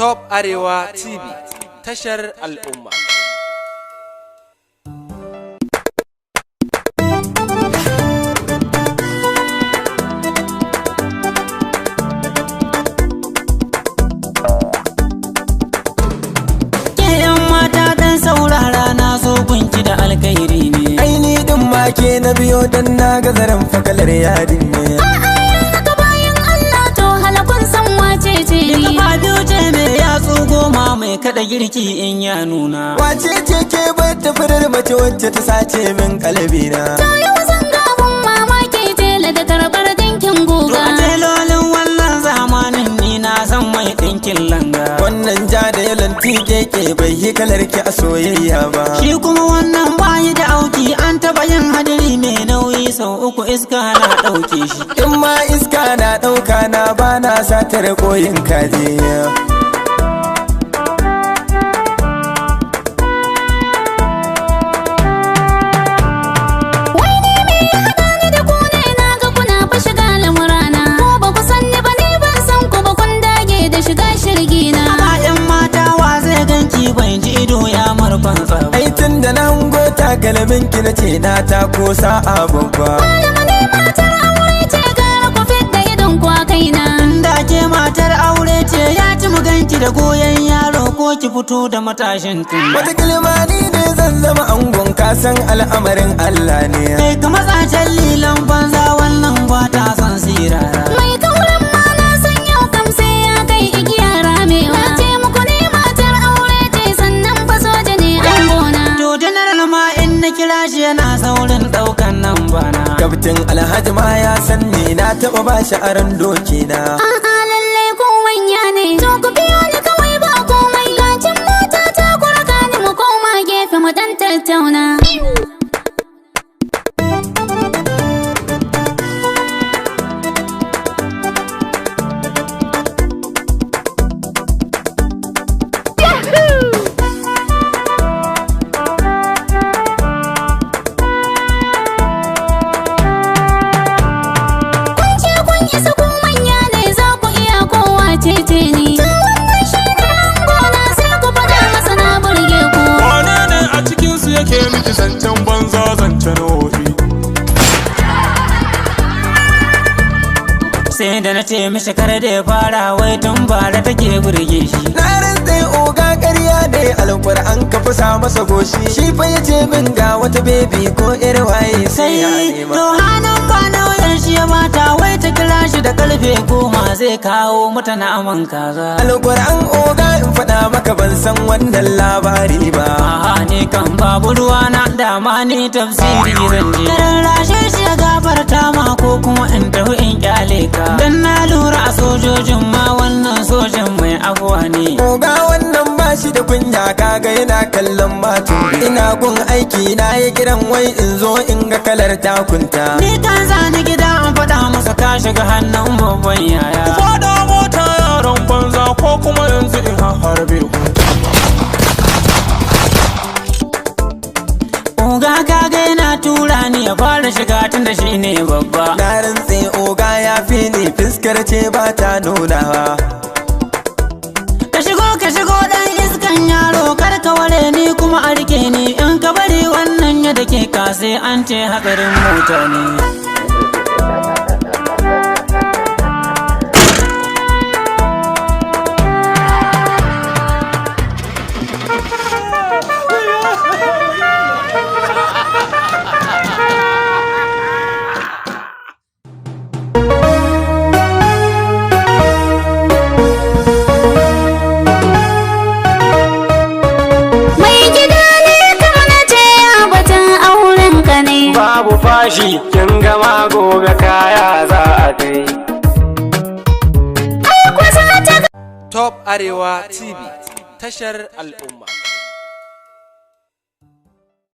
Top Arewa TV, tashar al'umma. Alkairi ne aini din make na biyo dan na ga zaren fakalar yadin ne ka bayan Allah to halakun san wace ce ni ka biyo ce me ya goma mai kada girki in ya nuna wace ce ke bar ta furar mace wacce ta sace min kalbina to yau zan ga abun mamaki tela da karbar dinkin guga to telolin wannan zamanin ni na san mai dinkin langa wannan ja da yalan keke bai yi kalar ki a soyayya ba shi kuma wannan bayi da auki an taba yin hadiri mai nauyi sau uku iska na dauke shi in ma iska na dauka na bana satar koyin kaje Aitin da na hango takalmin ki na ce na ta ko sa'a babba malama ne matar aure ce gara ku fidda idon ku a kaina da ke matar aure ce ya ci mu ganki da goyon yaro ko ki fito da matashin tun wata kilmani ne zan zama angon kasan al'amarin Allah ne kai ka matsacen lilan banza wannan ba ta son sirara mai kauran ma na san yau kam sai ya kai igiya ramewa na ce muku ne matar aure ce sannan fa soja ne an gona to general ma in na kira shi yana saurin daukan nan bana kaftin alhaji ma ya san ni na taba ba shi aron doki na a'a lalle ko wanya ne to ku biyo ni kawai ba komai gacin mota ta kuraka ni mu koma gefe mu dan tattauna zancen banza zancen wofi sai da na ce mishi kar da ya fara wai tun bara take burge shi na rantse oga ƙarya ne alƙur'an ka fusa masa goshi shi fa ya ce min ga wata bebi ko ƴar waye sai ya nema to hanan ba nauyin shi ya mata wai ta kira shi da karfe 10 zai kawo mata naman kaza alƙur'an oga in faɗa maka ban san wannan labari ba a'a ne kan babu ruwa na dama ni tafsiri zan je rarrashe shi ya gafarta ma ko kuma in tafi in kyale ka dan na lura a sojojin ma wannan sojan mai abuwa ne oga wannan ba shi da kunya kaga yana kallon matu ina gun aiki na yi kiran wai in zo in ga kalar takunta ni kan zani gida an faɗa masa ka shiga hannun babban yaya fada mota yaran banza ko kuma yanzu in harbe oga kaga yana tura ni ya fara shiga tun da shi ne babba na rantse oga ya fi ni fiskar ce ba ta nunawa ka shigo dan iskan yaro kar ka ware ni kuma a rike ni in ka bari wannan ya dake ka sai an ce hatsarin mota ne babu fashi kin gama gobe kaya za a kai Top Arewa TV, tashar al'umma.